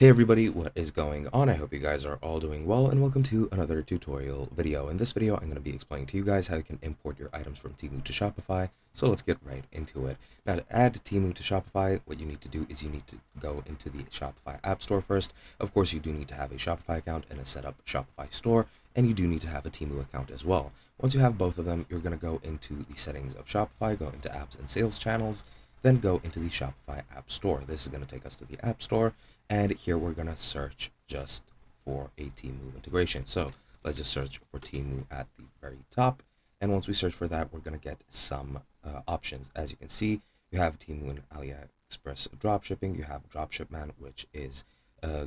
Hey everybody, what is going on? I hope you guys are all doing well and welcome to another tutorial video. In this video, I'm going to be explaining to you guys how you can import your items from Temu to Shopify. So let's get right into it. Now to add Temu to Shopify, what you need to do is you need to go into the Shopify App Store first. Of course, you do need to have a Shopify account and a set up Shopify store, and you do need to have a Temu account as well. Once you have both of them, you're going to go into the settings of Shopify, go into apps and sales channels, then go into the Shopify App Store. This is going to take us to the App Store. And here we're going to search just for a Temu integration. So let's just search for Temu at the very top. And once we search for that, we're going to get some options. As you can see, you have Temu and AliExpress dropshipping. You have Dropshipman, which is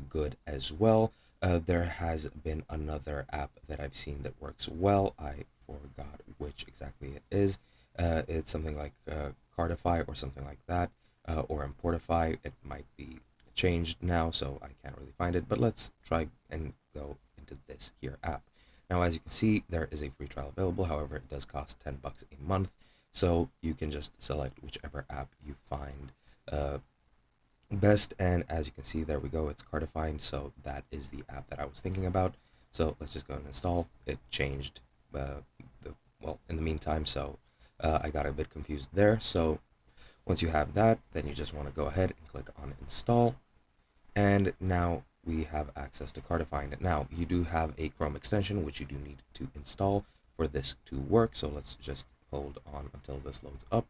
good as well. There has been another app that I've seen that works well. I forgot which exactly it is. It's something like Cardify or something like that, or Importify. It might be changed now, so I can't really find it, but let's try and go into this here app. Now, as you can see, there is a free trial available. However, it does cost $10 a month, so you can just select whichever app you find best. And as you can see, there we go, it's Cardify, so that is the app that I was thinking about. So let's just go and install. It changed in the meantime, so I got a bit confused there. So once you have that, then you just want to go ahead and click on install. And now we have access to Cardify. Now you do have a Chrome extension, which you do need to install for this to work. So let's just hold on until this loads up.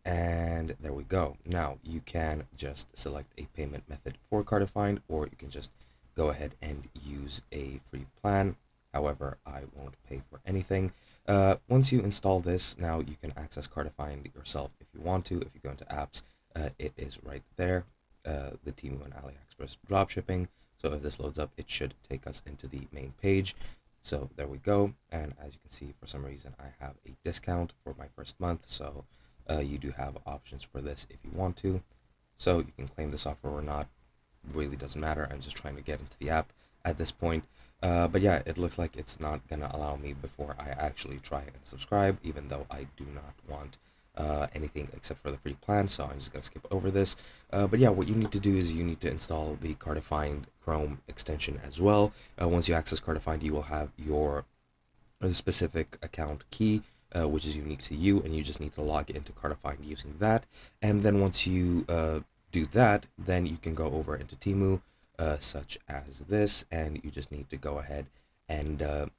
And there we go. Now you can just select a payment method for Cardify, or you can just go ahead and use a free plan. However, I won't pay for anything. Once you install this, now you can access Cardify yourself if you want to. If you go into apps, it is right there, the Temu and AliExpress dropshipping. So if this loads up, it should take us into the main page. So there we go. And as you can see, for some reason, I have a discount for my first month. So you do have options for this if you want to. So you can claim this offer or not. Really doesn't matter. I'm just trying to get into the app at this point. But yeah, it looks like it's not gonna allow me before I actually try and subscribe, even though I do not want anything except for the free plan, so I'm just gonna skip over this. But yeah, what you need to do is you need to install the Cardify Chrome extension as well. Once you access Cardify, you will have your specific account key, which is unique to you, and you just need to log into Cardify using that. And then once you do that, then you can go over into Temu, such as this, and you just need to go ahead and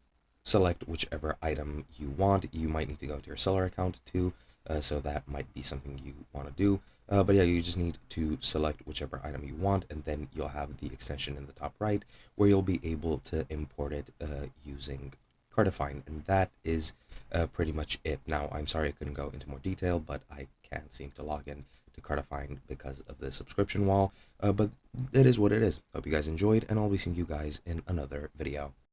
select whichever item you want. You might need to go into your seller account too, so that might be something you want to do. But yeah, you just need to select whichever item you want, and then you'll have the extension in the top right where you'll be able to import it using Cardify, and that is pretty much it. Now, I'm sorry I couldn't go into more detail, but I can't seem to log in to Cardify because of the subscription wall, but it is what it is. Hope you guys enjoyed, and I'll be seeing you guys in another video.